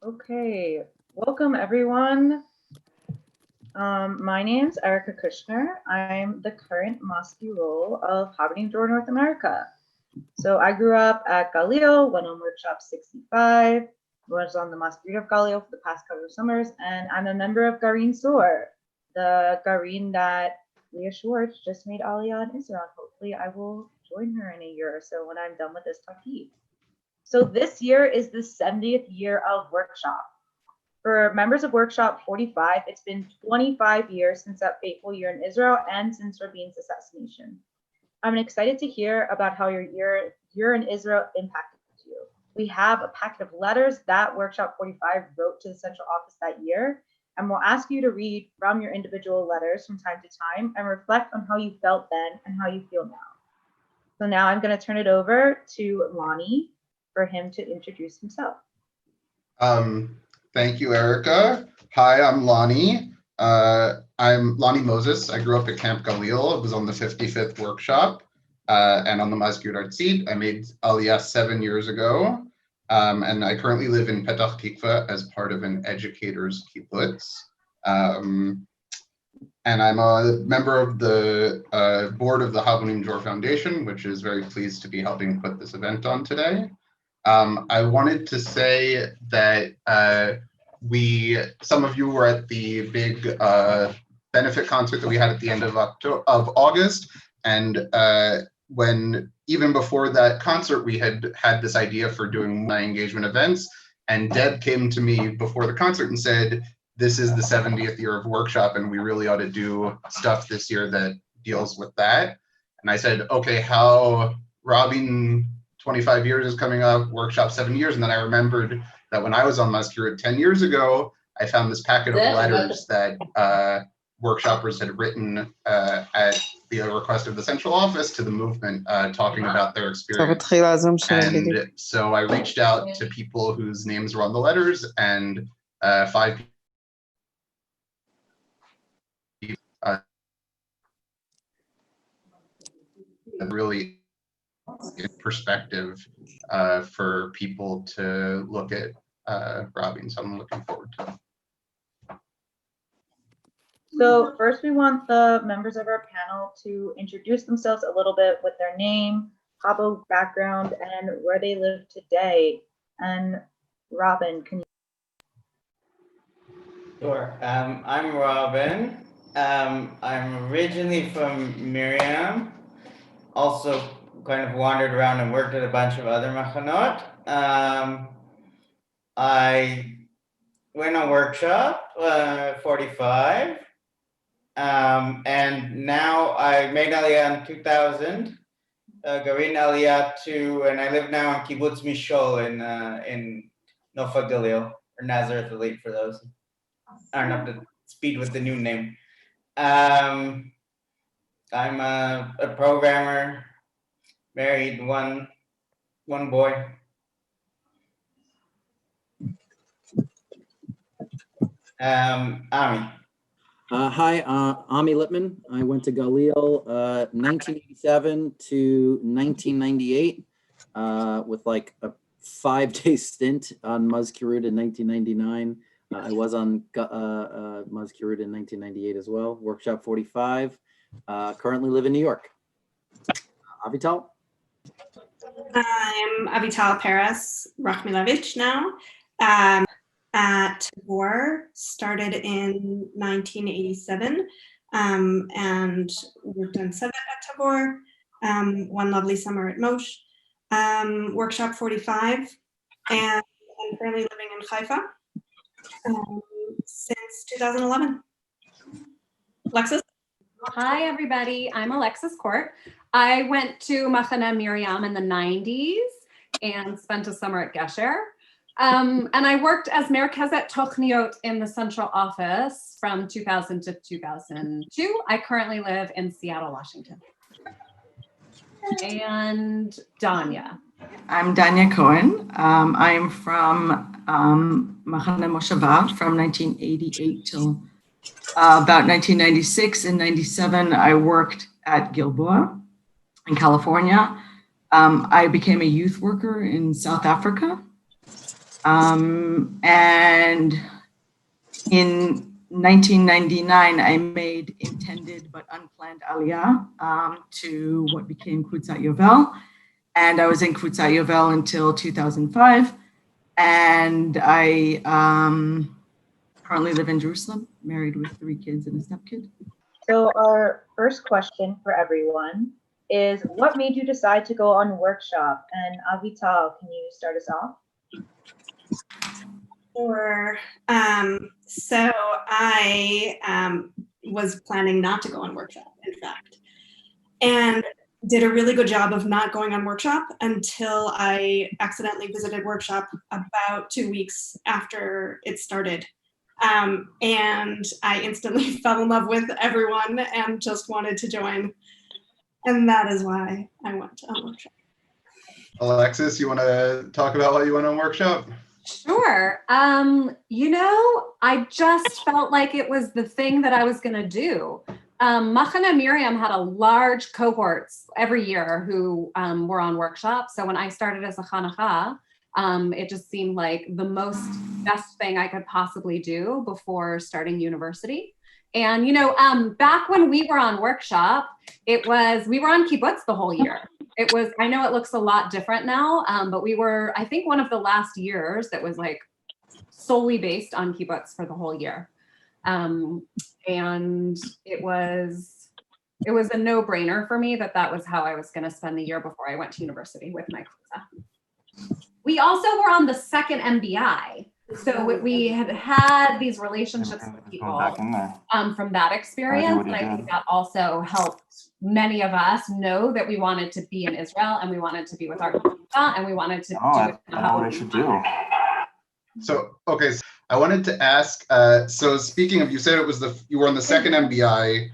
Okay, welcome everyone. My name's Erica Kushner. I'm the current Mosque role of Habonim Dror North America. So I grew up at Galil, went on workshop 65, was on the Mosque of Galil for the past couple of summers, and I'm a member of Garin Sor, the Garin that Leah Schwartz just made Aliyah in Israel. Hopefully I will join her in a year or so when I'm done with this Taqib. So this year is the 70th year of workshop. For members of Workshop 45, it's been 25 years since that fateful year in Israel and since Rabin's assassination. I'm excited to hear about how your year in Israel impacted you. We have a packet of letters that Workshop 45 wrote to the central office that year, and we'll ask you to read from your individual letters from time to time and reflect on how you felt then and how you feel now. So now I'm going to turn it over to Lonnie for him to introduce himself. Thank you, Erica. Hi, I'm Lonnie. I'm Lonnie Moses. I grew up at Camp Galil. I was on the 55th workshop and on the Masjid Artzit. I made Aliyah 7 years ago. And I currently live in Petach Tikva as part of an educators kibbutz. And I'm a member of the board of the Habonim Dror Foundation, which is very pleased to be helping put this event on today. I wanted to say that some of you were at the big benefit concert that we had at the end of August, and when even before that concert, we had this idea for doing my engagement events, and Deb came to me before the concert and said, "This is the 70th year of workshop, and we really ought to do stuff this year that deals with that." And I said, "Okay, how Rabin 25 years is coming up, workshop 7 years." And then I remembered that when I was on Mascurid 10 years ago, I found this packet of letters that workshoppers had written at the request of the central office to the movement, talking about their experience. And so I reached out to people whose names were on the letters, and 5 people really perspective for people to look at Rabin, so I'm looking forward to it. So first we want the members of our panel to introduce themselves a little bit with their name, Habo background, and where they live today. And Rabin, can you? Sure. I'm Rabin. I'm originally from Miriam, also kind of wandered around and worked at a bunch of other machanot. I went on workshop 45, and now I made Aliyah in 2000, Garin Aliyah to, and I live now in Kibbutz Mishol in Nofa Galil, or Nazareth Elite for those who aren't up to speed with the new name. I'm a programmer, married, one boy. Ami. Hi, Ami Lippman. I went to Galil 1987 to 1998 with like a 5-day stint on Mazkirud in 1999. I was on Mazkirud in 1998 as well. Workshop 45. Currently live in New York. Avital? I'm Avital Paris Rachmilevich now. At Tabor, started in 1987, and worked on Sevet at Tabor, one lovely summer at Moshe, Workshop 45, and I'm currently living in Haifa since 2011. Alexis? Hi, everybody. I'm Alexis Court. I went to Machane Miriam in the 90s and spent a summer at Gesher. And I worked as Merkezet Tochniot in the central office from 2000 to 2002. I currently live in Seattle, Washington. And Danya. I'm Danya Cohen. I'm from Machane Moshava from 1988 till about 1996. In 97, I worked at Gilboa in California. I became a youth worker in South Africa. And in 1999, I made intended but unplanned aliyah to what became Kutzat Yovel. And I was in Kutzat Yovel until 2005. And I currently live in Jerusalem, married with 3 kids and a stepkid. So our first question for everyone is, what made you decide to go on workshop? And Avital, can you start us off? Sure. So I was planning not to go on workshop, in fact, and did a really good job of not going on workshop until I accidentally visited workshop about 2 weeks after it started. And I instantly fell in love with everyone and just wanted to join. And that is why I went on workshop. Alexis, you want to talk about why you went on workshop? Sure. I just felt like it was the thing that I was going to do. Machane Miriam had a large cohorts every year who were on workshop. So when I started as a Chanukah, it just seemed like the best thing I could possibly do before starting university. And, back when we were on workshop, we were on kibbutz the whole year. I know it looks a lot different now, but we were, I think, one of the last years that was like solely based on kibbutz for the whole year. And it was a no-brainer for me that was how I was going to spend the year before I went to university with my Kuzah. We also were on the second MBI. So we had these relationships with people from that experience. And I think that also helped many of us know that we wanted to be in Israel and we wanted to be with our Kuzah and we wanted to do it. I know what I should do. So, okay, so I wanted to ask, so speaking of, you said you were on the second MBI,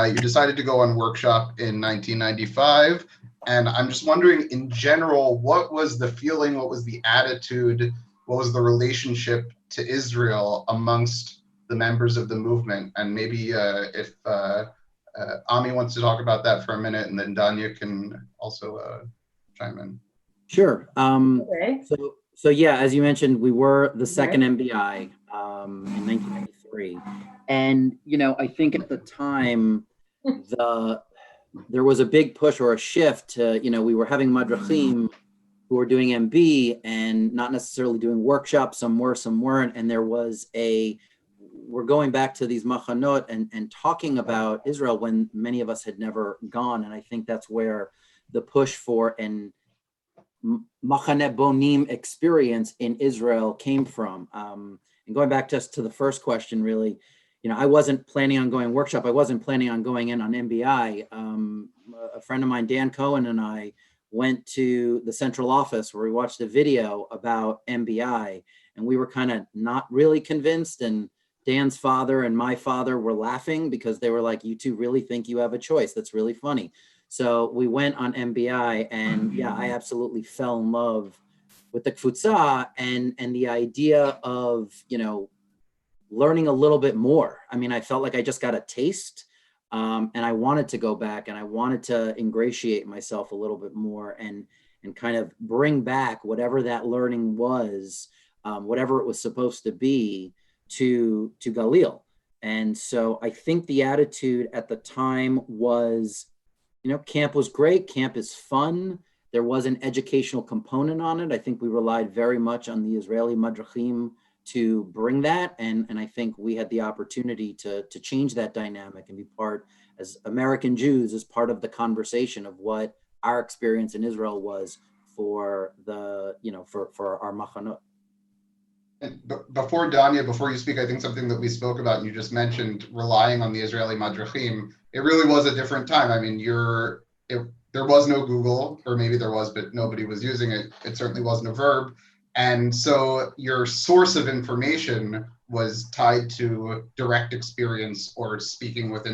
you decided to go on workshop in 1995. And I'm just wondering, in general, what was the feeling, what was the attitude, what was the relationship to Israel amongst the members of the movement? And maybe if Ami wants to talk about that for a minute, and then Danya can also chime in. Sure. Okay. So yeah, as you mentioned, we were the second MBI in 1993. And, I think at the time, there was a big push or a shift to, we were having madrachim who were doing MB and not necessarily doing workshops. Some were, some weren't. And there was we're going back to these machanot and talking about Israel when many of us had never gone. And I think that's where the push for an Machane Bonim experience in Israel came from. And going back just to the first question, really, I wasn't planning on going workshop. I wasn't planning on going in on MBI. A friend of mine, Dan Cohen, and I went to the central office where we watched a video about MBI, and we were kind of not really convinced. And Dan's father and my father were laughing because they were like, "You two really think you have a choice? That's really funny." So we went on MBI, and yeah, I absolutely fell in love with the Kfutza and the idea of, learning a little bit more. I mean, I felt like I just got a taste, and I wanted to go back, and I wanted to ingratiate myself a little bit more and kind of bring back whatever that learning was, whatever it was supposed to be, to Galil. And so I think the attitude at the time was, camp was great. Camp is fun. There was an educational component on it. I think we relied very much on the Israeli madrachim to bring that. And I think we had the opportunity to change that dynamic and be part, as American Jews, as part of the conversation of what our experience in Israel was for for our machanot. And before you speak, I think something that we spoke about, and you just mentioned relying on the Israeli madrachim, it really was a different time. I mean, there was no Google, or maybe there was, but nobody was using it. It certainly wasn't a verb. And so your source of information was tied to direct experience or speaking with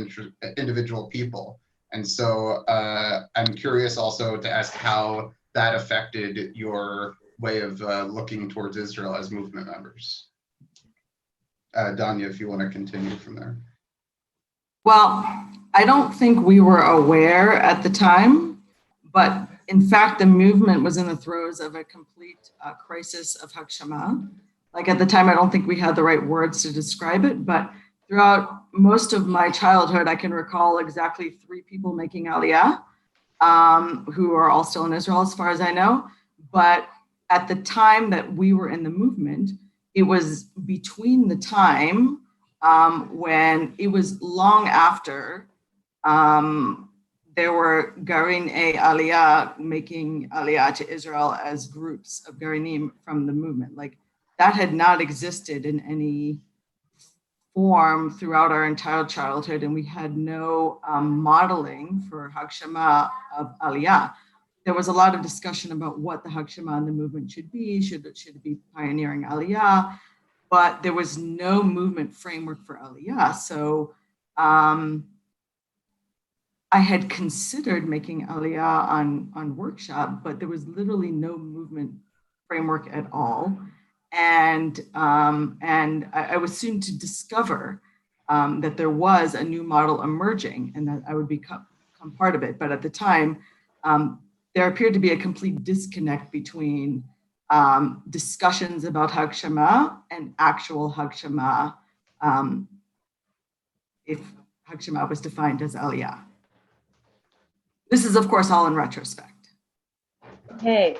individual people. And so I'm curious also to ask how that affected your way of looking towards Israel as movement members. Danya, if you want to continue from there. Well, I don't think we were aware at the time, but in fact, the movement was in the throes of a complete crisis of Hakshama. Like at the time, I don't think we had the right words to describe it, but throughout most of my childhood, I can recall exactly 3 people making Aliyah, who are all still in Israel as far as I know. But at the time that we were in the movement, it was between the time when it was long after there were Garin-e Aliyah making Aliyah to Israel as groups of Garinim from the movement. Like that had not existed in any form throughout our entire childhood, and we had no modeling for Hakshama of Aliyah. There was a lot of discussion about what the Hakshama in the movement should be. Should it be pioneering Aliyah? But there was no movement framework for Aliyah. So I had considered making Aliyah on workshop, but there was literally no movement framework at all. And I was soon to discover that there was a new model emerging and that I would become part of it. But at the time, there appeared to be a complete disconnect between discussions about Hakshama and actual Hakshama, if Hakshama was defined as Aliyah. This is, of course, all in retrospect. Okay,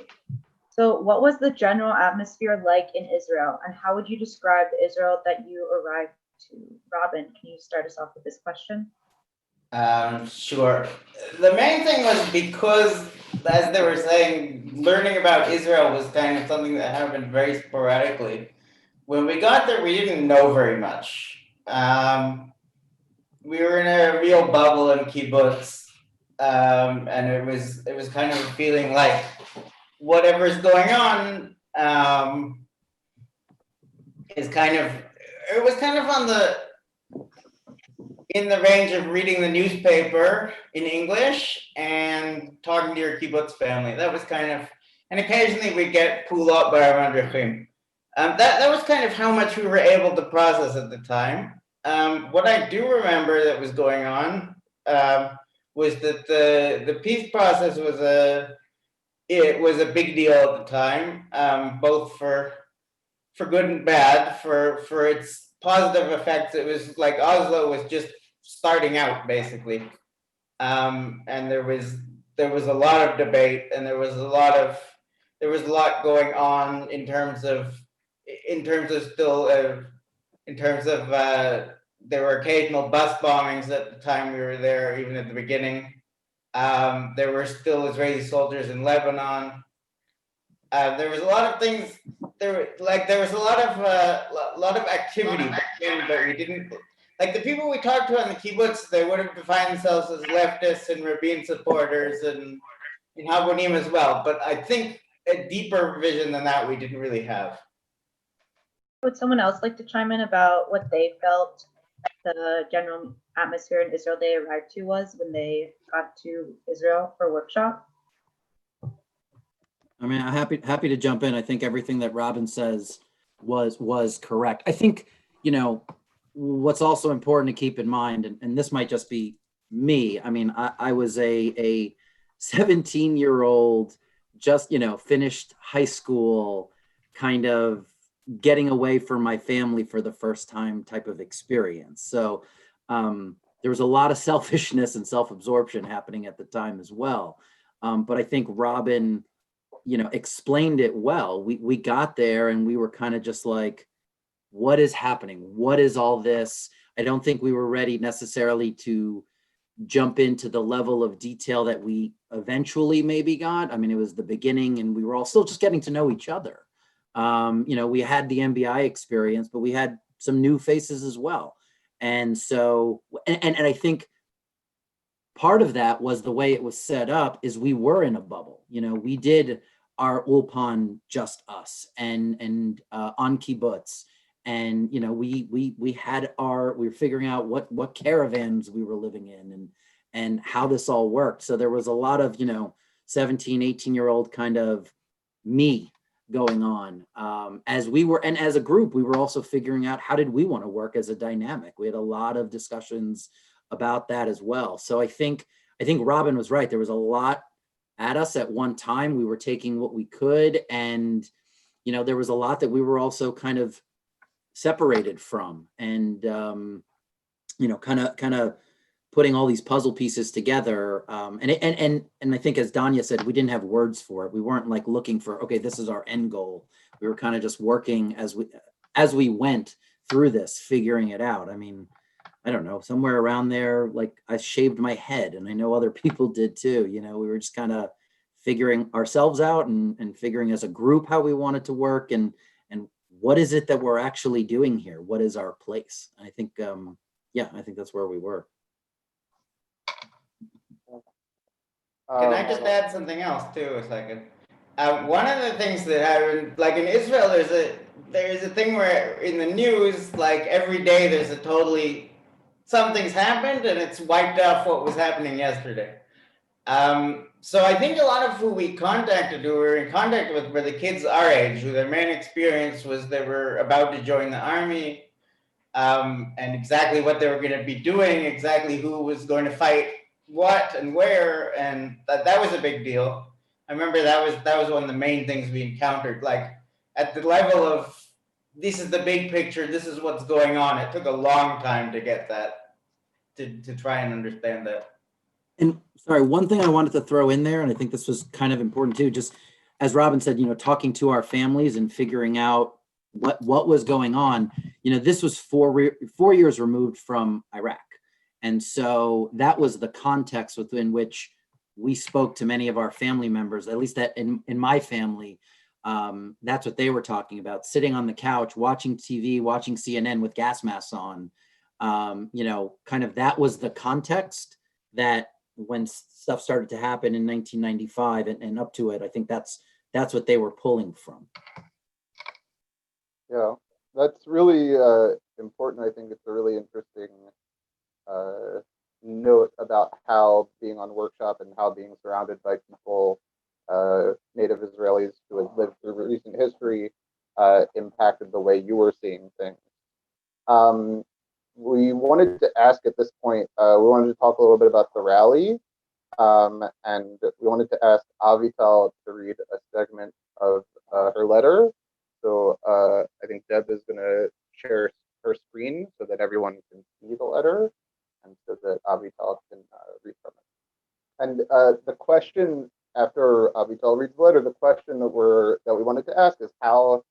so what was the general atmosphere like in Israel, and how would you describe the Israel that you arrived to? Robin, can you start us off with this question? Sure. The main thing was because, as they were saying, learning about Israel was kind of something that happened very sporadically. When we got there, we didn't know very much. We were in a real bubble in kibbutz. And it was kind of a feeling like whatever's going on is kind of, it was kind of in the range of reading the newspaper in English and talking to your kibbutz family. That was kind of, and occasionally we'd get pulled up by our madrichim. That was kind of how much we were able to process at the time. What I do remember that was going on was that the peace process was a big deal at the time, both for good and bad. For its positive effects, it was like Oslo was just starting out basically, and there was a lot of debate, and there was a lot going on in terms of there were occasional bus bombings at the time we were there, even at the beginning. There were still Israeli soldiers in Lebanon. There was a lot of things. There was a lot of activity, but we didn't. Like the people we talked to on the kibbutz, they would have defined themselves as leftists and Rabin supporters and in Habonim as well. But I think a deeper vision than that we didn't really have. Would someone else like to chime in about what they felt the general atmosphere in Israel they arrived to was when they got to Israel for workshop? I mean, I'm happy to jump in. I think everything that Robin says was correct. I think, what's also important to keep in mind, and this might just be me. I mean, I was a 17-year-old, just, finished high school, kind of getting away from my family for the first time type of experience. So there was a lot of selfishness and self-absorption happening at the time as well. But I think Robin, explained it well. We got there and we were kind of just like, what is happening? What is all this? I don't think we were ready necessarily to jump into the level of detail that we eventually maybe got. I mean, it was the beginning and we were all still just getting to know each other. We had the MBI experience, but we had some new faces as well. And so, and I think part of that was the way it was set up is we were in a bubble. We did our Ulpan just us and on kibbutz. And, we were figuring out what caravans we were living in and how this all worked. So there was a lot of, 17, 18-year-old kind of me going on as we were, and as a group, we were also figuring out how did we want to work as a dynamic. We had a lot of discussions about that as well. So I think Robin was right. There was a lot at us at one time. We were taking what we could, and there was a lot that we were also kind of separated from, and kind of putting all these puzzle pieces together. And I think, as Danya said, we didn't have words for it. We weren't like looking for, okay, this is our end goal. We were kind of just working as we went through this, figuring it out. I mean, I don't know, somewhere around there, like I shaved my head, and I know other people did too. We were just kind of figuring ourselves out and figuring as a group how we wanted to work, and what is it that we're actually doing here? What is our place? I think, I think that's where we were. Can I just add something else too, a second? One of the things that happened, like in Israel, there's a thing where in the news, like every day there's something's happened and it's wiped off what was happening yesterday. So I think a lot of who we were in contact with were the kids our age, who their main experience was they were about to join the army, and exactly what they were going to be doing, exactly who was going to fight what and where, and that was a big deal. I remember that was one of the main things we encountered, like at the level of this is the big picture, this is what's going on. It took a long time to get that, to try and understand that. And sorry, one thing I wanted to throw in there, and I think this was kind of important too, just as Robin said, talking to our families and figuring out what was going on. This was 4 years removed from Iraq. And so that was the context within which we spoke to many of our family members, at least that in my family, that's what they were talking about, sitting on the couch, watching TV, watching CNN with gas masks on. Kind of that was the context that when stuff started to happen in 1995 and up to it, I think that's what they were pulling from. Yeah, that's really important. I think it's a really interesting note about how being on workshop and how being surrounded by people, native Israelis who had lived through recent history, impacted the way you were seeing things. We wanted to ask at this point, we wanted to talk a little bit about the rally, and we wanted to ask Avital to read a segment of her letter. So I think Deb is going to share her screen so that everyone can see the letter, and so that Avital can read from it. And the question, after Avital reads the letter, the question that we wanted to ask is how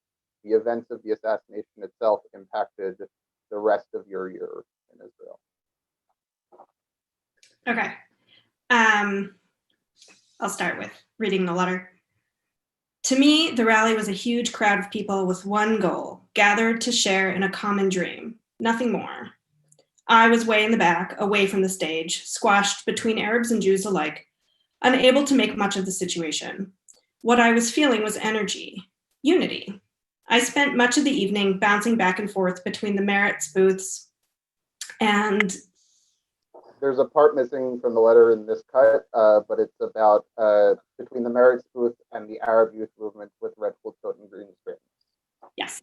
the events of the assassination itself impacted the rest of your year in Israel. Okay. I'll start with reading the letter. To me, the rally was a huge crowd of people with one goal, gathered to share in a common dream, nothing more. I was way in the back, away from the stage, squashed between Arabs and Jews alike, unable to make much of the situation. What I was feeling was energy, unity. I spent much of the evening bouncing back and forth between the Meretz booths and... There's a part missing from the letter in this cut, but it's about between the Meretz booth and the Arab youth movement with red chutzot and green strings. Yes,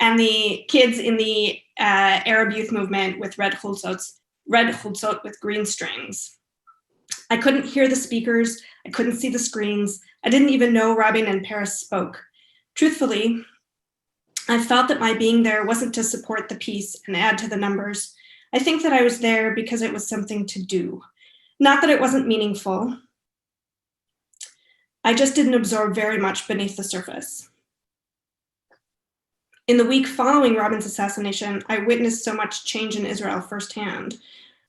and the kids in the Arab youth movement with red chutzot with green strings. I couldn't hear the speakers, I couldn't see the screens, I didn't even know Rabin and Paris spoke. Truthfully, I felt that my being there wasn't to support the peace and add to the numbers. I think that I was there because it was something to do, not that it wasn't meaningful. I just didn't absorb very much beneath the surface. In the week following Rabin's assassination, I witnessed so much change in Israel firsthand.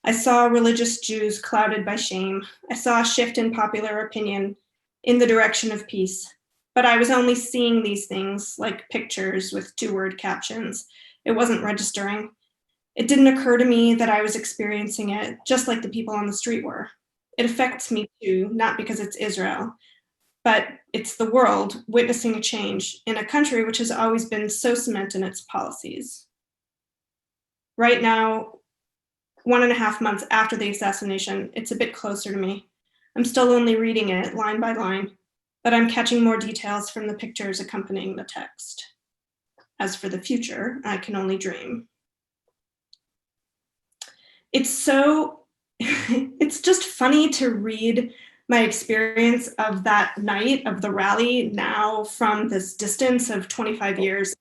I saw religious Jews clouded by shame. I saw a shift in popular opinion in the direction of peace. But I was only seeing these things like pictures with 2-word captions. It wasn't registering. It didn't occur to me that I was experiencing it just like the people on the street were. It affects me too, not because it's Israel, but it's the world witnessing a change in a country which has always been so cemented in its policies. Right now, 1.5 months after the assassination, it's a bit closer to me. I'm still only reading it line by line, but I'm catching more details from the pictures accompanying the text. As for the future, I can only dream. It's just funny to read my experience of that night of the rally now from this distance of 25 years,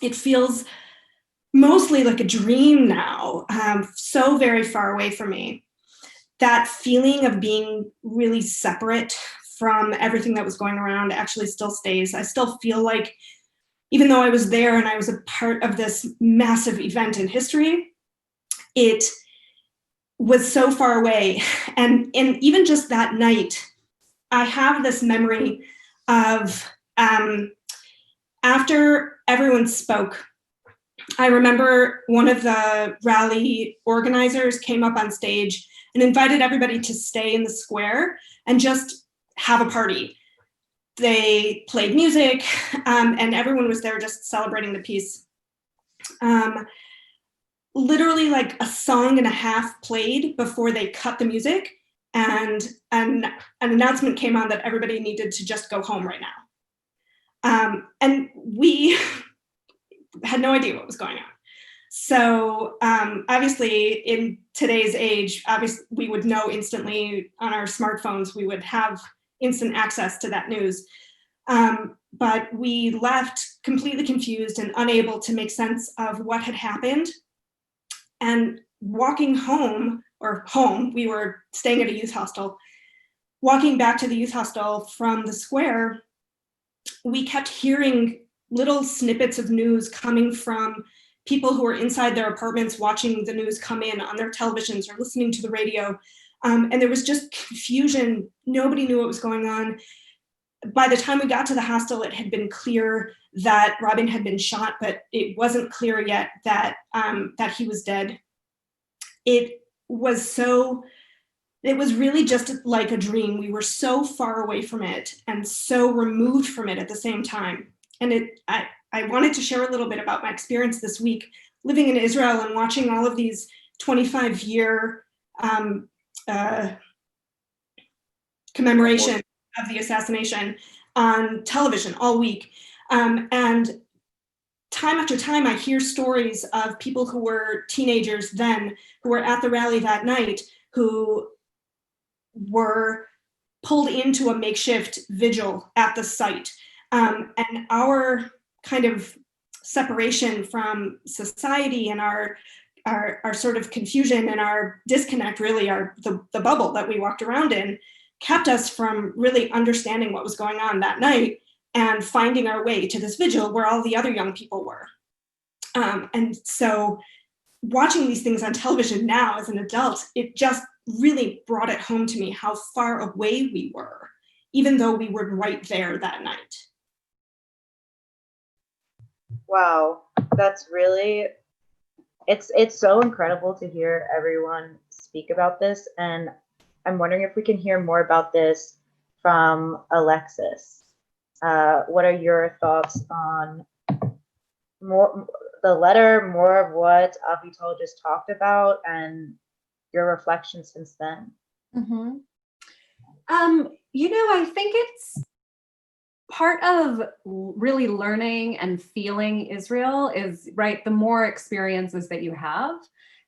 it feels mostly like a dream now, so very far away from me. That feeling of being really separate from everything that was going around actually still stays. I still feel like, even though I was there and I was a part of this massive event in history, it was so far away. And even just that night, I have this memory of after everyone spoke, I remember one of the rally organizers came up on stage and invited everybody to stay in the square and just have a party. They played music, and everyone was there just celebrating the peace. Literally like a song and a half played before they cut the music, and an announcement came on that everybody needed to just go home right now. And we had no idea what was going on. So obviously in today's age, obviously we would know instantly on our smartphones, we would have instant access to that news. But we left completely confused and unable to make sense of what had happened. And walking home, we were staying at a youth hostel, walking back to the youth hostel from the square, we kept hearing little snippets of news coming from people who were inside their apartments watching the news come in on their televisions or listening to the radio. And there was just confusion. Nobody knew what was going on. By the time we got to the hostel, it had been clear that Rabin had been shot, but it wasn't clear yet that he was dead. It was really just like a dream. We were so far away from it and so removed from it at the same time. And I wanted to share a little bit about my experience this week living in Israel and watching all of these 25-year commemoration of the assassination on television all week. And time after time, I hear stories of people who were teenagers then, who were at the rally that night, who were pulled into a makeshift vigil at the site. And our kind of separation from society and our sort of confusion and our disconnect, really the bubble that we walked around in, kept us from really understanding what was going on that night and finding our way to this vigil where all the other young people were. And so watching these things on television now as an adult, it just really brought it home to me how far away we were, even though we were right there that night. Wow, that's really, it's so incredible to hear everyone speak about this. And I'm wondering if we can hear more about this from Alexis. What are your thoughts on the letter, more of what Avital just talked about, and your reflections since then? Mm-hmm. I think it's part of really learning and feeling Israel is, right, the more experiences that you have.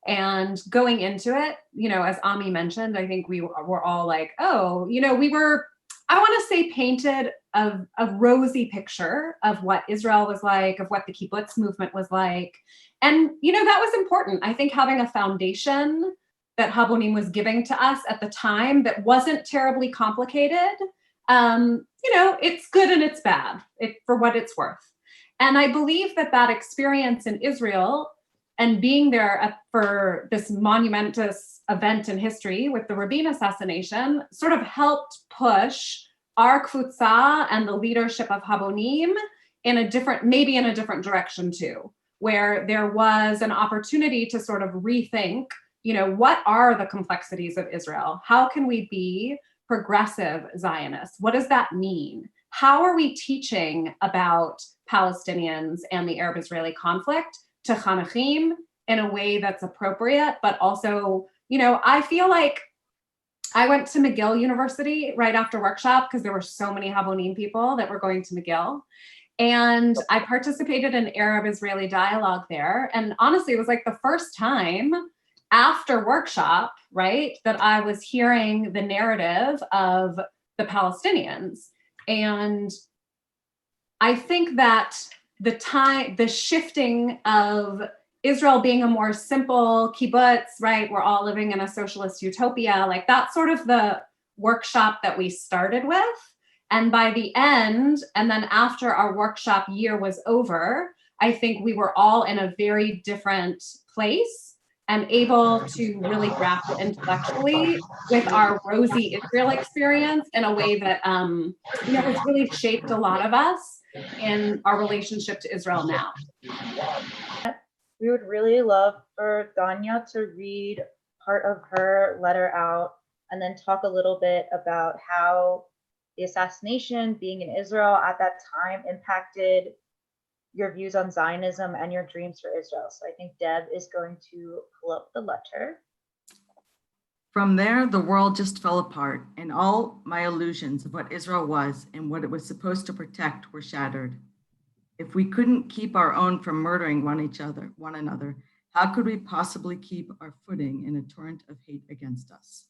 And going into it, as Ami mentioned, I think we were all like, oh, we were, I want to say, painted a rosy picture of what Israel was like, of what the kibbutz movement was like. And, that was important. I think having a foundation that Habonim was giving to us at the time that wasn't terribly complicated, it's good and it's bad for what it's worth. And I believe that experience in Israel and being there for this monumentous event in history with the Rabin assassination sort of helped push our kfutza and the leadership of Habonim in a different direction too, where there was an opportunity to sort of rethink, what are the complexities of Israel? How can we be progressive Zionists? What does that mean? How are we teaching about Palestinians and the Arab-Israeli conflict to Chanachim in a way that's appropriate, but also, I feel like I went to McGill University right after workshop because there were so many Habonim people that were going to McGill. And I participated in Arab-Israeli dialogue there. And honestly, it was like the first time after workshop, right, that I was hearing the narrative of the Palestinians. And I think that the shifting of Israel being a more simple kibbutz, right, we're all living in a socialist utopia, like that's sort of the workshop that we started with. And by the end, and then after our workshop year was over, I think we were all in a very different place and able to really grapple intellectually with our rosy Israel experience in a way that has really shaped a lot of us in our relationship to Israel now. We would really love for Danya to read part of her letter out and then talk a little bit about how the assassination, being in Israel at that time, impacted your views on Zionism and your dreams for Israel. So I think Deb is going to pull up the letter. From there, the world just fell apart, and all my illusions of what Israel was and what it was supposed to protect were shattered. If we couldn't keep our own from murdering one another, how could we possibly keep our footing in a torrent of hate against us?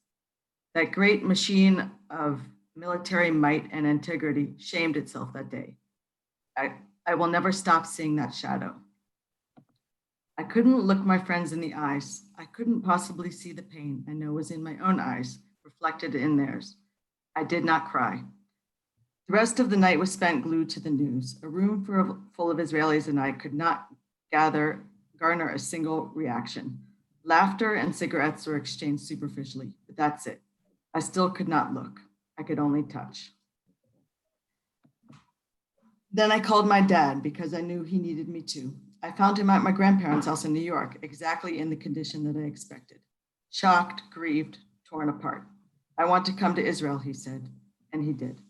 That great machine of military might and integrity shamed itself that day. I will never stop seeing that shadow. I couldn't look my friends in the eyes. I couldn't possibly see the pain I know was in my own eyes, reflected in theirs. I did not cry. The rest of the night was spent glued to the news. A room full of Israelis and I could not garner a single reaction. Laughter and cigarettes were exchanged superficially, but that's it. I still could not look. I could only touch. Then I called my dad because I knew he needed me too. I found him at my grandparents' house in New York, exactly in the condition that I expected. Shocked, grieved, torn apart. I want to come to Israel, he said, and he did.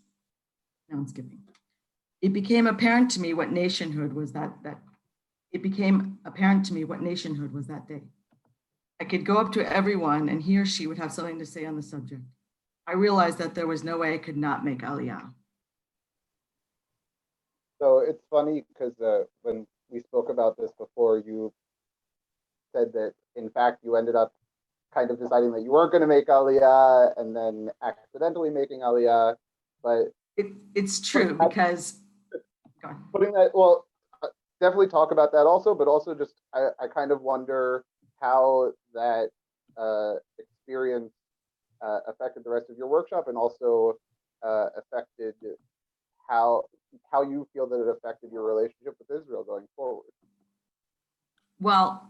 Now I'm skipping. It became apparent to me what nationhood was that day. I could go up to everyone and he or she would have something to say on the subject. I realized that there was no way I could not make Aliyah. So it's funny because when we spoke about this before, you said that in fact you ended up kind of deciding that you weren't going to make Aliyah and then accidentally making Aliyah. But it's true because putting that, well, definitely talk about that also, but also just I kind of wonder how that experience affected the rest of your workshop and also affected how you feel that it affected your relationship with Israel going forward. Well,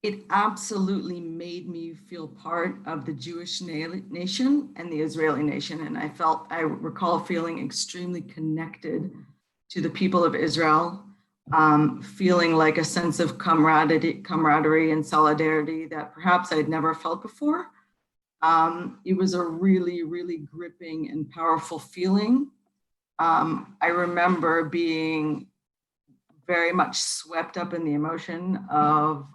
it absolutely made me feel part of the Jewish nation and the Israeli nation. And I recall feeling extremely connected to the people of Israel, feeling like a sense of camaraderie and solidarity that perhaps I'd never felt before. It was a really, really gripping and powerful feeling. I remember being very much swept up in the emotion of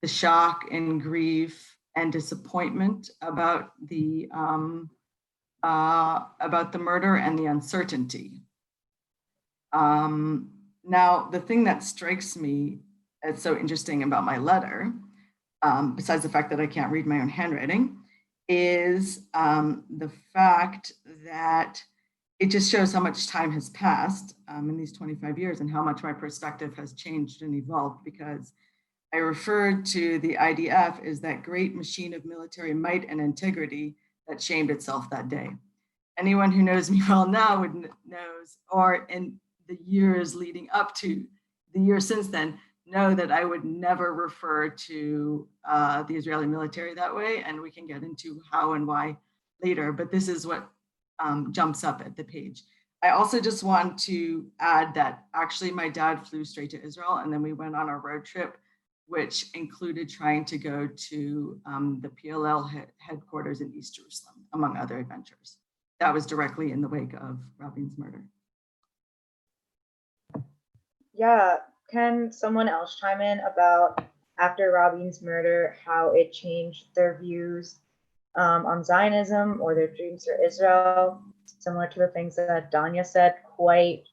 the shock and grief and disappointment about the murder and the uncertainty. Now, the thing that strikes me as so interesting about my letter, besides the fact that I can't read my own handwriting, is the fact that it just shows how much time has passed in these 25 years and how much my perspective has changed and evolved, because I referred to the IDF as that great machine of military might and integrity that shamed itself that day. Anyone who knows me well now knows, or in the years leading up to the year since then, know that I would never refer to the Israeli military that way, and we can get into how and why later, but this is what jumps up at the page. I also just want to add that actually my dad flew straight to Israel, and then we went on a road trip, which included trying to go to the PLL headquarters in East Jerusalem, among other adventures. That was directly in the wake of Rabin's murder. Yeah, can someone else chime in about after Rabin's murder, how it changed their views on Zionism or their dreams for Israel? Similar to the things that Danya said, quite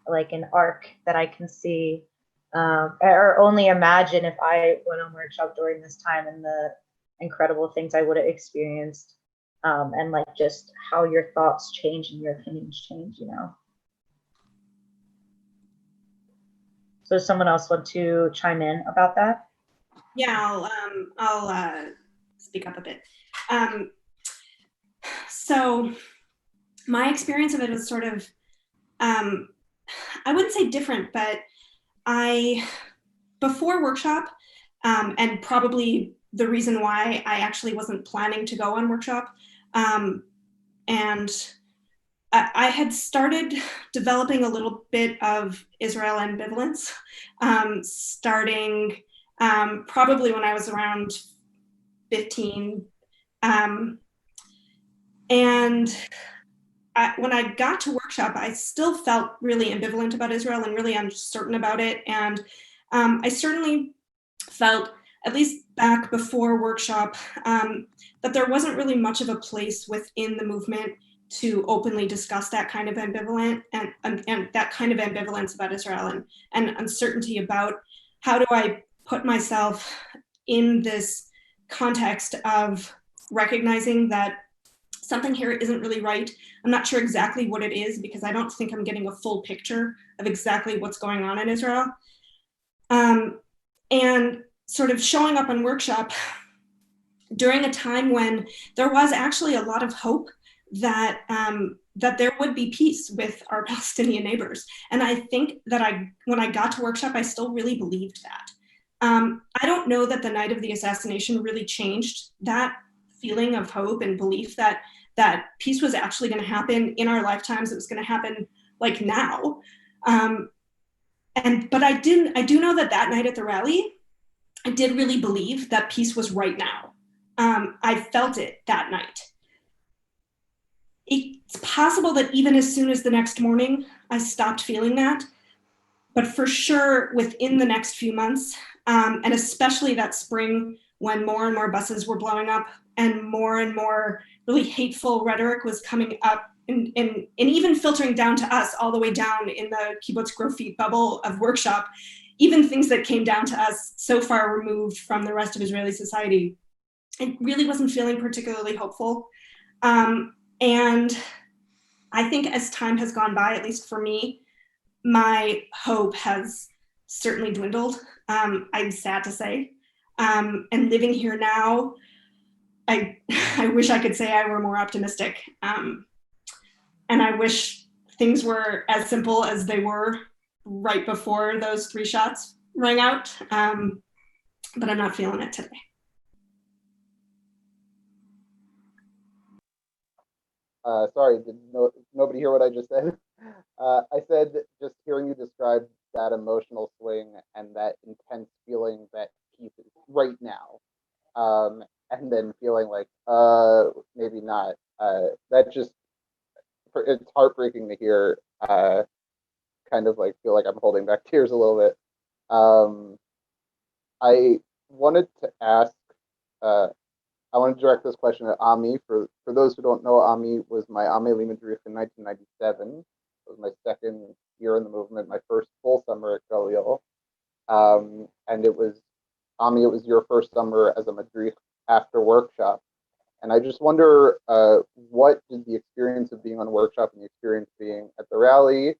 like an arc that I can see or only imagine if I went on workshop during this time and the incredible things I would have experienced, and like just how your thoughts change and your opinions change, you know. So does someone else want to chime in about that? Yeah, I'll speak up a bit. So my experience of it was sort of, I wouldn't say different, but before workshop, and probably the reason why I actually wasn't planning to go on workshop, and I had started developing a little bit of Israel ambivalence, starting probably when I was around 15. And when I got to workshop, I still felt really ambivalent about Israel and really uncertain about it. And I certainly felt, at least back before workshop, that there wasn't really much of a place within the movement to openly discuss that kind of ambivalence and that kind of ambivalence about Israel and uncertainty about how do I put myself in this context of recognizing that something here isn't really right. I'm not sure exactly what it is because I don't think I'm getting a full picture of exactly what's going on in Israel. And sort of showing up on workshop during a time when there was actually a lot of hope that that there would be peace with our Palestinian neighbors. And I think that when I got to workshop, I still really believed that. I don't know that the night of the assassination really changed that feeling of hope and belief that peace was actually going to happen in our lifetimes. It was going to happen like now. But I do know that night at the rally, I did really believe that peace was right now. I felt it that night. It's possible that even as soon as the next morning, I stopped feeling that. But for sure, within the next few months, and especially that spring when more and more buses were blowing up and more really hateful rhetoric was coming up and even filtering down to us all the way down in the kibbutz grofit bubble of workshop, even things that came down to us so far removed from the rest of Israeli society, it really wasn't feeling particularly hopeful. And I think as time has gone by, at least for me, my hope has certainly dwindled. I'm sad to say. And living here now, I wish I could say I were more optimistic. And I wish things were as simple as they were right before those 3 shots rang out. But I'm not feeling it today. Sorry, did nobody hear what I just said? I said just hearing you describe that emotional swing and that intense feeling that peace is right now, and then feeling like maybe not. That just, it's heartbreaking to hear. Kind of like feel like I'm holding back tears a little bit. I wanted to ask. I want to direct this question at Ami. For those who don't know, Ami was my Alumni in 1997. It was my second year in the movement, my first full summer at Galil. And it was, Ami, it was your first summer as a madrich after workshop. And I just wonder, what did the experience of being on workshop and the experience being at the rally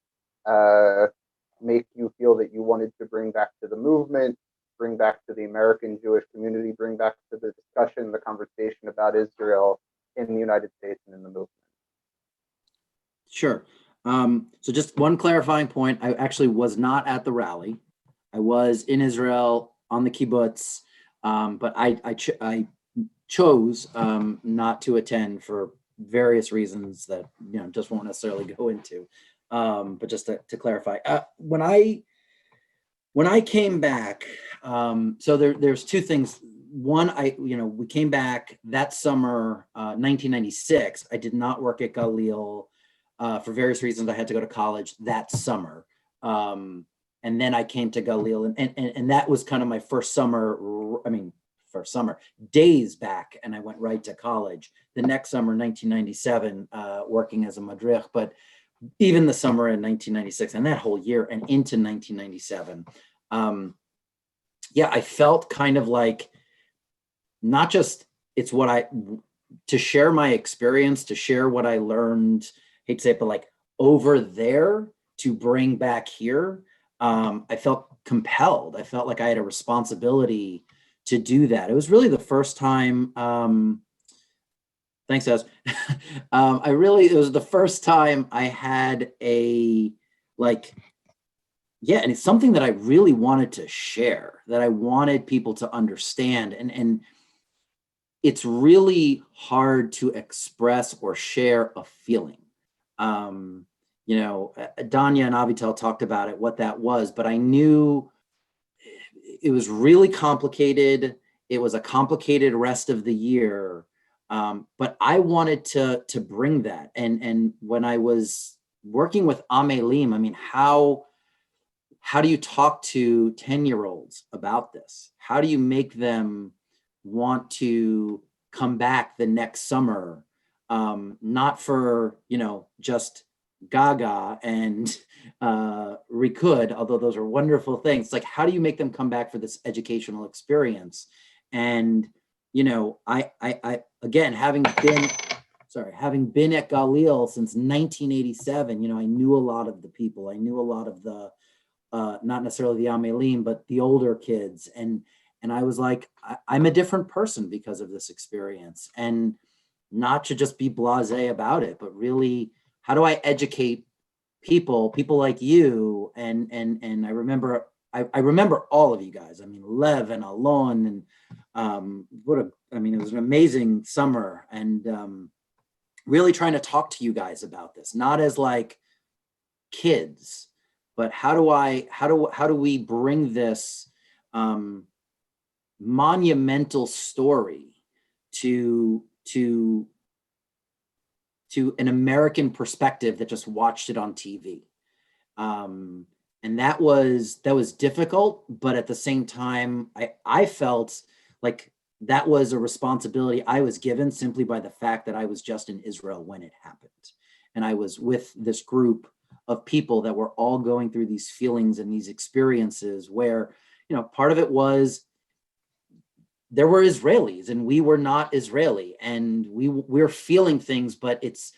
make you feel that you wanted to bring back to the movement, bring back to the American Jewish community, bring back to the discussion, the conversation about Israel in the United States and in the movement? Sure. So just one clarifying point. I actually was not at the rally. I was in Israel on the kibbutz, but I chose not to attend for various reasons that just won't necessarily go into. But just to clarify, when I came back, so there's 2 things. One, we came back that summer, 1996. I did not work at Galil for various reasons. I had to go to college that summer, and then I came to Galil, and that was kind of my first summer. First summer days back, and I went right to college. The next summer, 1997, working as a madrich, but even the summer in 1996 and that whole year and into 1997, yeah, I felt kind of like, not just it's to share my experience, to share what I learned, hate to say it, but like over there to bring back here. I felt compelled. I felt like I had a responsibility to do that. It was really the first time, thanks, Ez. It was the first time I had yeah, and it's something that I really wanted to share, that I wanted people to understand. And it's really hard to express or share a feeling. Danya and Avital talked about it, what that was, but I knew it was really complicated. It was a complicated rest of the year. But I wanted to bring that. And when I was working with Amelim, I mean, how do you talk to 10-year-olds about this? How do you make them want to come back the next summer? Not for, just Gaga and Rikud, although those are wonderful things. Like, how do you make them come back for this educational experience? And, I again, having been at Galil since 1987, I knew a lot of the people. I knew a lot of the, not necessarily the Amelim, but the older kids. And I was like, I'm a different person because of this experience. And not to just be blasé about it, but really, how do I educate people like you? And I remember all of you guys. I mean, Lev and Alon, and it was an amazing summer, and really trying to talk to you guys about this, not as like kids, but how do we bring this monumental story to an American perspective that just watched it on TV. And that was difficult, but at the same time, I felt like that was a responsibility I was given simply by the fact that I was just in Israel when it happened. And I was with this group of people that were all going through these feelings and these experiences where, part of it was there were Israelis and we were not Israeli, and we're feeling things, but it's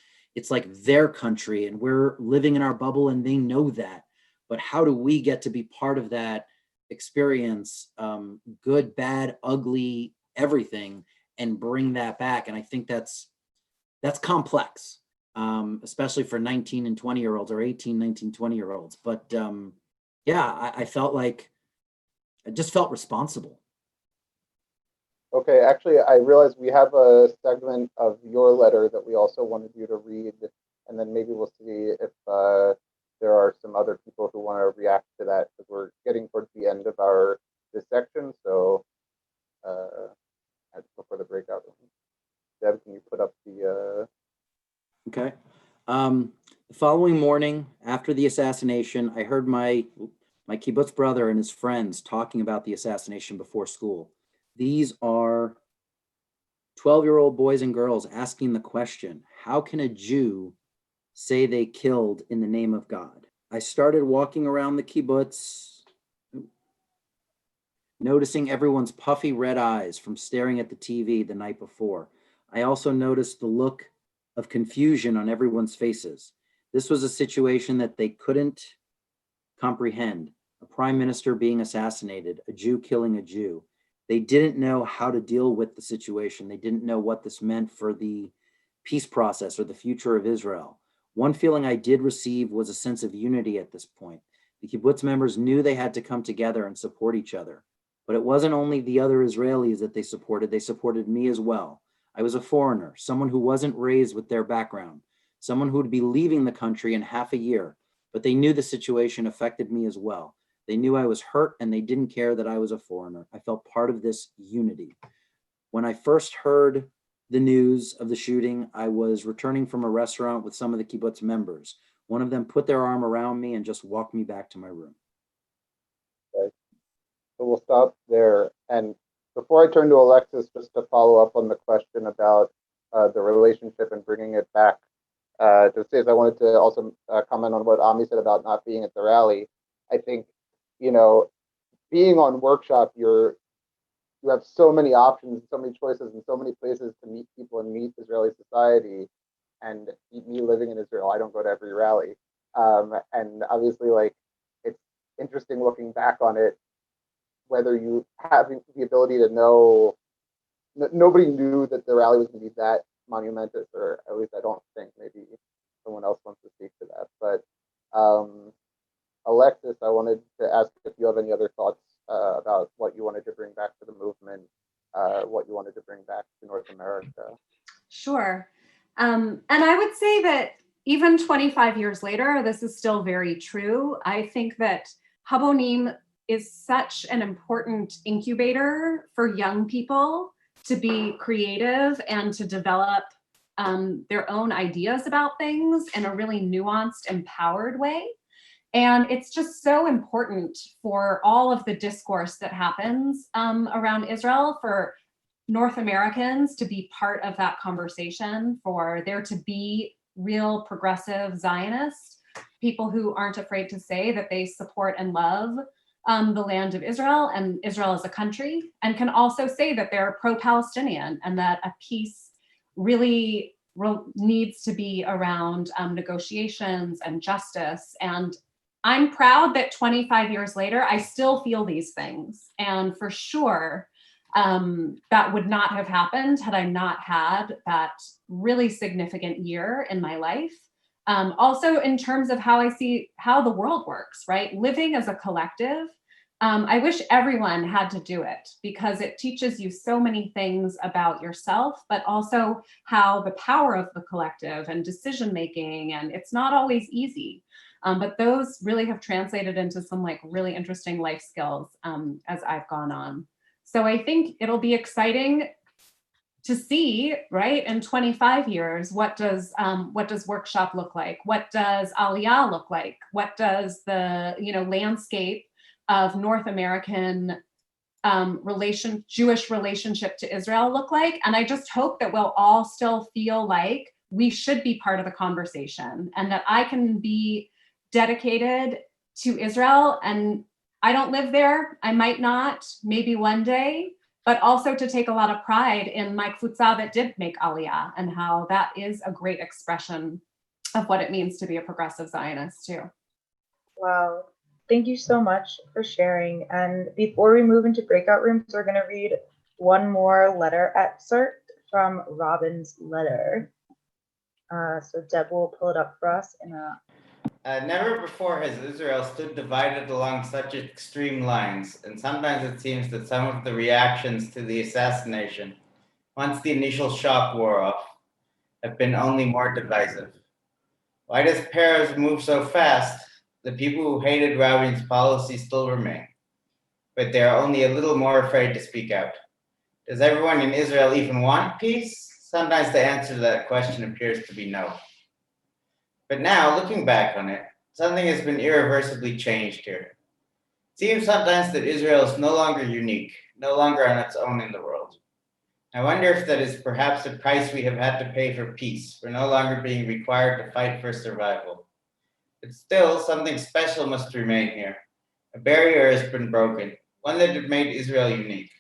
like their country and we're living in our bubble and they know that. But how do we get to be part of that experience, good, bad, ugly, everything, and bring that back? And I think that's complex, especially for 19 and 20-year-olds or 18, 19, 20-year-olds. But I felt like I just felt responsible. Okay, actually, I realize we have a segment of your letter that we also wanted you to read, and then maybe we'll see if there are some other people who want to react to that, because we're getting towards the end of this section. So before the breakout room, Deb, can you put up the? Okay. The following morning, after the assassination, I heard my kibbutz brother and his friends talking about the assassination before school. These are 12-year-old boys and girls asking the question, how can a Jew say they killed in the name of God? I started walking around the kibbutz, noticing everyone's puffy red eyes from staring at the TV the night before. I also noticed the look of confusion on everyone's faces. This was a situation that they couldn't comprehend. A prime minister being assassinated, a Jew killing a Jew. They didn't know how to deal with the situation. They didn't know what this meant for the peace process or the future of Israel. One feeling I did receive was a sense of unity at this point. The kibbutz members knew they had to come together and support each other. But it wasn't only the other Israelis that they supported me as well. I was a foreigner, someone who wasn't raised with their background, someone who would be leaving the country in half a year, but they knew the situation affected me as well. They knew I was hurt and they didn't care that I was a foreigner. I felt part of this unity. When I first heard the news of the shooting, I was returning from a restaurant with some of the kibbutz members. One of them put their arm around me and just walked me back to my room. Okay. So we'll stop there. And before I turn to Alexis, just to follow up on the question about the relationship and bringing it back, just as I wanted to also comment on what Ami said about not being at the rally. I think, being on workshop, you have so many options, so many choices, and so many places to meet people and meet Israeli society. And me living in Israel, I don't go to every rally. And obviously, like, it's interesting looking back on it, whether you have the ability to know, nobody knew that the rally was going to be that monumentous, or at least I don't think. Maybe someone else wants to speak to that. But Alexis, I wanted to ask if you have any other thoughts about what you wanted to bring back to the movement, what you wanted to bring back to North America. Sure. And I would say that even 25 years later, this is still very true. I think that Habonim is such an important incubator for young people to be creative and to develop their own ideas about things in a really nuanced, empowered way. And it's just so important for all of the discourse that happens around Israel, for North Americans to be part of that conversation, for there to be real progressive Zionists, people who aren't afraid to say that they support and love the land of Israel and Israel as a country, and can also say that they're pro-Palestinian and that a peace really needs to be around negotiations and justice. And I'm proud that 25 years later, I still feel these things. And for sure, that would not have happened had I not had that really significant year in my life. Also, in terms of how I see how the world works, right? Living as a collective, I wish everyone had to do it, because it teaches you so many things about yourself, but also how the power of the collective and decision making, and it's not always easy. But those really have translated into some like really interesting life skills as I've gone on. So I think it'll be exciting to see, right, in 25 years, what does workshop look like? What does Aliyah look like? What does the landscape of North American Jewish relationship to Israel look like? And I just hope that we'll all still feel like we should be part of the conversation, and that I can be dedicated to Israel. And I don't live there, I might not, maybe one day, but also to take a lot of pride in my kfutza that did make Aliyah, and how that is a great expression of what it means to be a progressive Zionist too. Wow. Thank you so much for sharing. And before we move into breakout rooms, we're going to read one more letter excerpt from Rabin's letter. So Deb will pull it up for us in a... Never before has Israel stood divided along such extreme lines, and sometimes it seems that some of the reactions to the assassination, once the initial shock wore off, have been only more divisive. Why does Peres move so fast? The people who hated Rabin's policy still remain, but they are only a little more afraid to speak out. Does everyone in Israel even want peace? Sometimes the answer to that question appears to be no. But now, looking back on it, something has been irreversibly changed here. It seems sometimes that Israel is no longer unique, no longer on its own in the world. I wonder if that is perhaps a price we have had to pay for peace, for no longer being required to fight for survival. But still, something special must remain here. A barrier has been broken, one that had made Israel unique,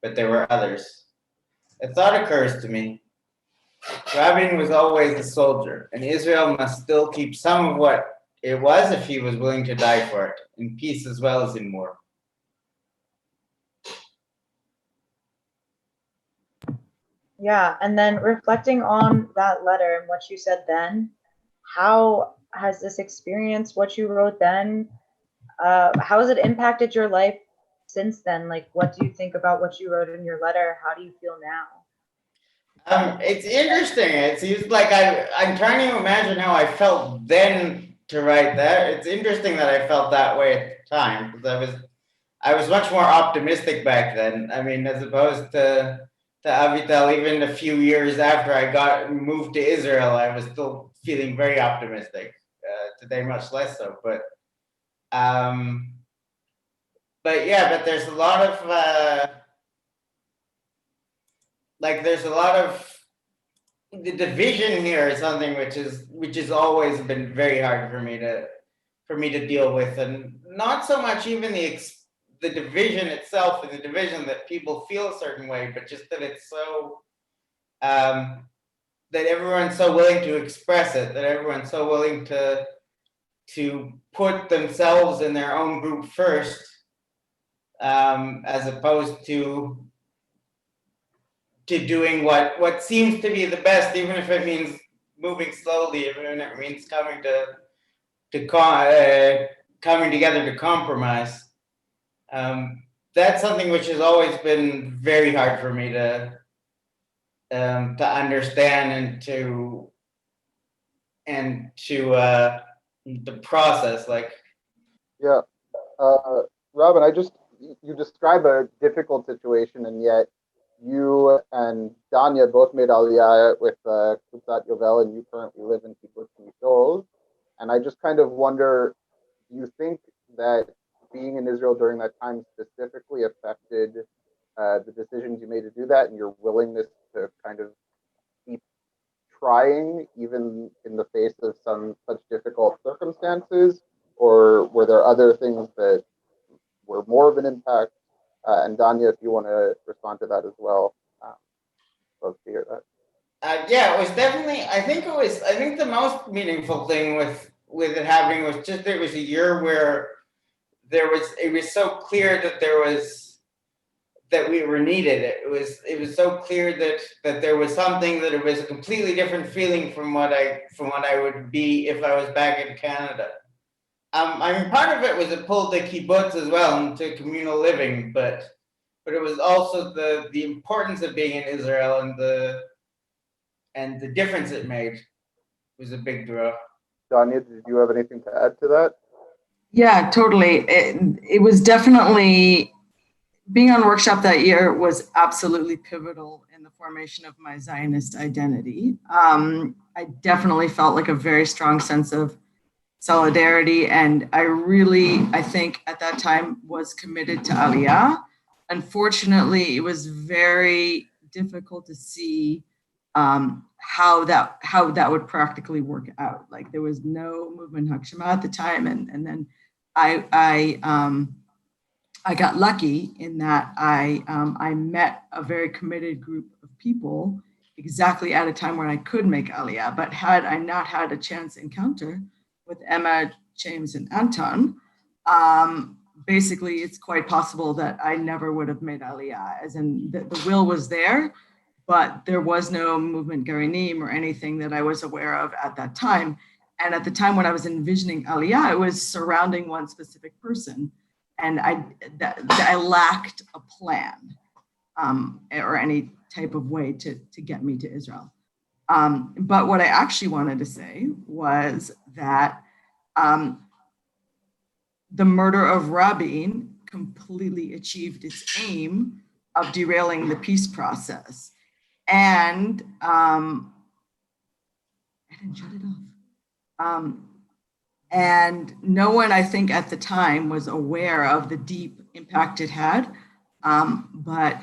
but there were others. A thought occurs to me. Rabin was always a soldier, and Israel must still keep some of what it was if he was willing to die for it, in peace as well as in war. Yeah, and then reflecting on that letter and what you said then, how has this experience, what you wrote then, how has it impacted your life since then? Like, what do you think about what you wrote in your letter? How do you feel now? It's interesting. It seems like I'm trying to imagine how I felt then to write that. It's interesting that I felt that way at the time, because I was much more optimistic back then. I mean, as opposed to Avital, even a few years after I moved to Israel, I was still feeling very optimistic. Today, much less so. But yeah, but there's a lot of the division here is something which has always been very hard for me to deal with, and not so much even the division itself, and the division that people feel a certain way, but just that it's so that everyone's so willing to express it, that everyone's so willing to put themselves in their own group first, as opposed to doing what seems to be the best, even if it means moving slowly, even if it means coming together to compromise. That's something which has always been very hard for me to understand and to process. Like, Yeah. Robin, you describe a difficult situation, and yet you and Danya both made Aliyah with Kutzat Yovel, and you currently live in Kibbutz Mishol. And I just kind of wonder, do you think that being in Israel during that time specifically affected the decisions you made to do that, and your willingness to kind of keep trying even in the face of some such difficult circumstances? Or were there other things that were more of an impact? And Danya, if you want to respond to that as well, love to hear that. Yeah, it was definitely. I think the most meaningful thing with it happening was just there was a year where it was so clear that we were needed. It was so clear that there was something, that it was a completely different feeling from what I would be if I was back in Canada. I mean, part of it was a pull to kibbutz as well, and to communal living, but it was also the importance of being in Israel and the difference it made was a big draw. Danya, did you have anything to add to that? Yeah, totally. It was definitely, being on workshop that year was absolutely pivotal in the formation of my Zionist identity. I definitely felt like a very strong sense of solidarity, and I think at that time was committed to Aliyah. Unfortunately, it was very difficult to see how that would practically work out. Like, there was no movement Hakshama at the time, and then I got lucky in that I met a very committed group of people exactly at a time when I could make Aliyah. But had I not had a chance encounter with Emma, James, and Anton, basically it's quite possible that I never would have made Aliyah, as in the will was there, but there was no movement Garanim or anything that I was aware of at that time. And at the time when I was envisioning Aliyah, it was surrounding one specific person. And I lacked a plan or any type of way to get me to Israel. But what I actually wanted to say was that the murder of Rabin completely achieved its aim of derailing the peace process. And I didn't shut it off. And no one, I think, at the time was aware of the deep impact it had. But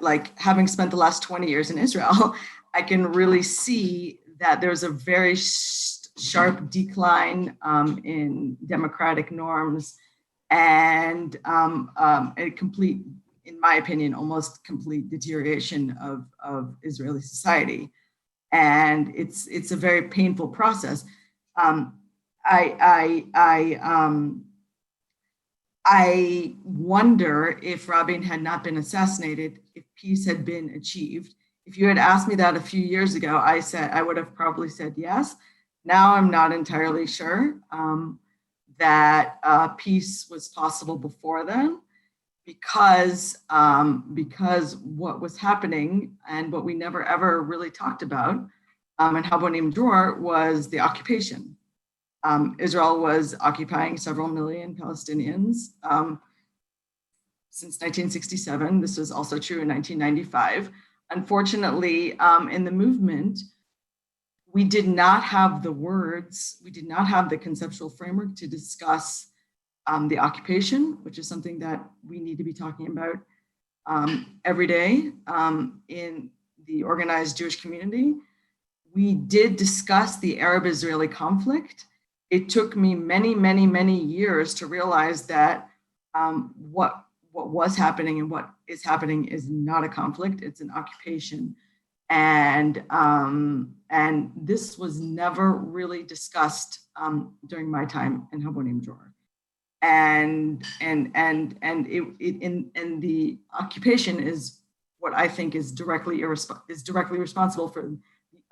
like, having spent the last 20 years in Israel, I can really see that there's a very sharp decline in democratic norms and a complete, in my opinion, almost complete deterioration of Israeli society. And it's a very painful process. I wonder if Rabin had not been assassinated, if peace had been achieved. If you had asked me that a few years ago, I would have probably said yes. Now I'm not entirely sure that peace was possible before then, because what was happening and what we never ever really talked about in Habonim Dror was the occupation. Israel was occupying several million Palestinians since 1967. This was also true in 1995. Unfortunately, in the movement, we did not have the words, we did not have the conceptual framework to discuss the occupation, which is something that we need to be talking about every day in the organized Jewish community. We did discuss the Arab-Israeli conflict, it took me many, many, many years to realize that what was happening and what is happening is not a conflict, it's an occupation. And this was never really discussed during my time in Habonim Dror. And the occupation is what I think is directly responsible for the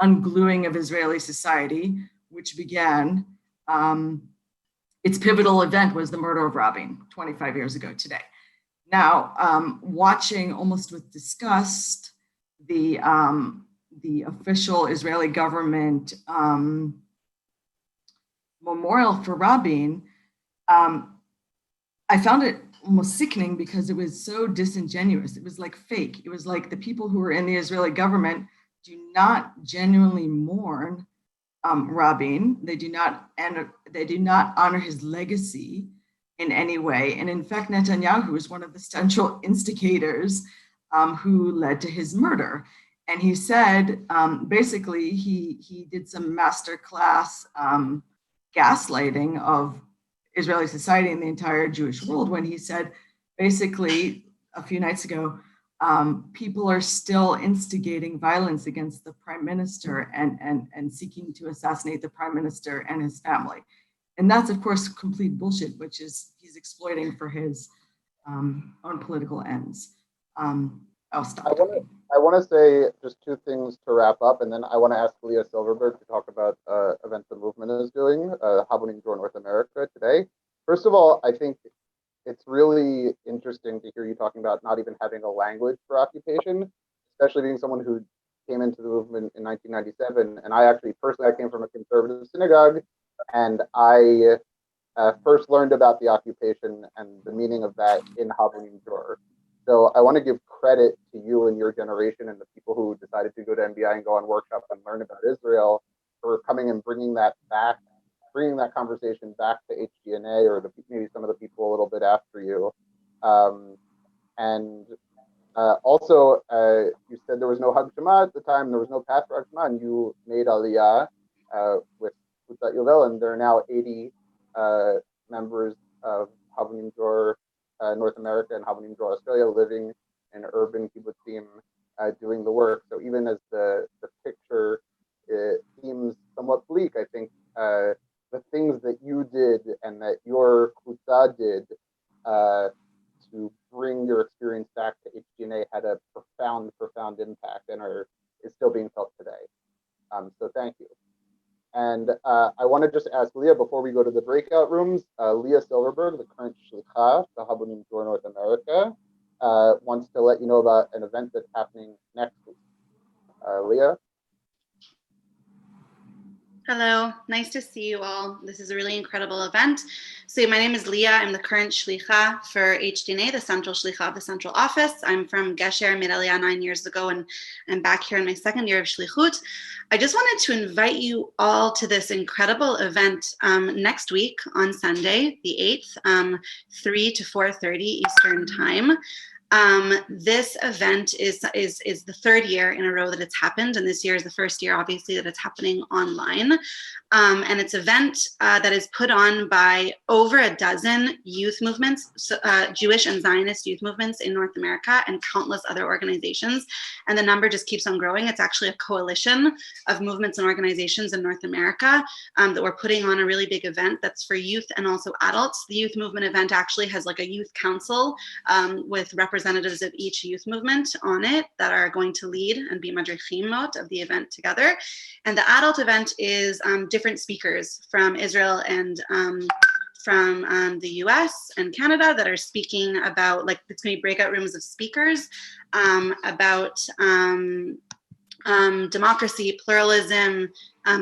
ungluing of Israeli society, which began. Its pivotal event was the murder of Rabin 25 years ago today. Now, watching almost with disgust the official Israeli government memorial for Rabin, I found it almost sickening because it was so disingenuous. It was like fake. It was like the people who were in the Israeli government do not genuinely mourn Rabin. They do not honor his legacy in any way. And in fact, Netanyahu is one of the central instigators who led to his murder. And he said, basically, he did some masterclass gaslighting of Israeli society and the entire Jewish world when he said, basically, a few nights ago, people are still instigating violence against the prime minister and seeking to assassinate the prime minister and his family. And that's, of course, complete bullshit, which is he's exploiting for his own political ends. I'll stop. I want to say just two things to wrap up, and then I want to ask Leah Silverberg to talk about events the movement is doing, Habonim Dror North America today. First of all, I think it's really interesting to hear you talking about not even having a language for occupation, especially being someone who came into the movement in 1997. And I came from a conservative synagogue, and I first learned about the occupation and the meaning of that in Habonim Dror. So I want to give credit to you and your generation and the people who decided to go to MBI and go on workshops and learn about Israel for coming and bringing that conversation back to HDNA or maybe some of the people a little bit after you. Also, you said there was no Hag Shema at the time, there was no path for Hag Shema, and you made Aliyah with Kutzat Yovel, and there are now 80 members of Habonim Dror North America and Habonim Dror Australia living in urban kibbutzim doing the work. So even as the picture seems somewhat bleak, I think the things that you did and that your Kutzah did to bring your experience back to HDNA had a profound impact and is still being felt today. So thank you. And I want to just ask Leah, before we go to the breakout rooms, Leah Silverberg, the current Shlicha to Habonim Dror North America, wants to let you know about an event that's happening next week. Leah? Hello, nice to see you all. This is a really incredible event. So my name is Leah. I'm the current Shlicha for HDNA, the central Shlicha of the central office. I'm from Gesher, made Aliyah 9 years ago, and I'm back here in my second year of Shlichut. I just wanted to invite you all to this incredible event next week on Sunday, the 8th, 3 to 4:30 Eastern Time. This event is the third year in a row that it's happened, and this year is the first year, obviously, that it's happening online. And it's an event that is put on by over a dozen youth movements, Jewish and Zionist youth movements in North America, and countless other organizations. And the number just keeps on growing. It's actually a coalition of movements and organizations in North America that we're putting on a really big event that's for youth and also adults. The youth movement event actually has like a youth council with representatives of each youth movement on it that are going to lead and be madrichimot of the event together. And the adult event is different speakers from Israel and from the US and Canada that are speaking about, like, it's going to be breakout rooms of speakers about democracy, pluralism,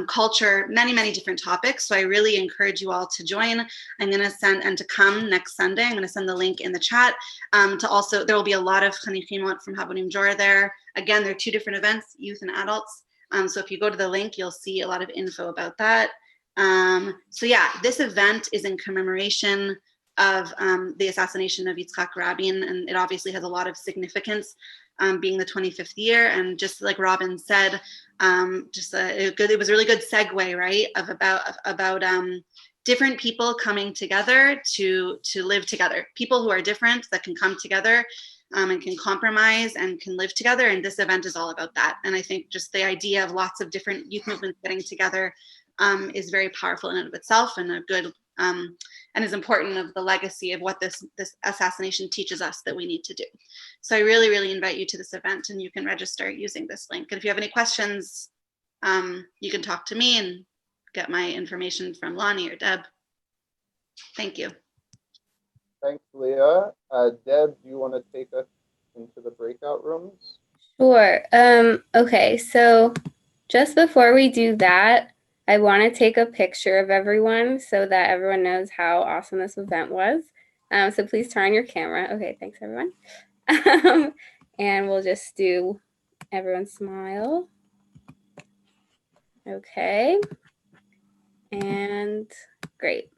culture, many different topics. So I really encourage you all to join. I'm going to send, and to come next Sunday, I'm going to send the link in the chat. To also, there will be a lot of chanichimot from Habonim Dror there. Again, there are two different events, youth and adults. So if you go to the link, you'll see a lot of info about that. So yeah, this event is in commemoration of the assassination of Yitzhak Rabin, and it obviously has a lot of significance being the 25th year. And just like Robin said, it was a really good segue, right, of about different people coming together to live together, people who are different that can come together and can compromise and can live together. And this event is all about that. And I think just the idea of lots of different youth movements getting together is very powerful in and of itself, and a good and is important of the legacy of what this assassination teaches us that we need to do. So I really, really invite you to this event, and you can register using this link. And if you have any questions, you can talk to me and get my information from Lonnie or Deb. Thank you. Thanks, Leah. Deb, do you want to take us into the breakout rooms? Sure. Okay, so just before we do that, I want to take a picture of everyone so that everyone knows how awesome this event was. So please turn on your camera. Okay, thanks everyone. And we'll just do everyone smile. Okay. And great.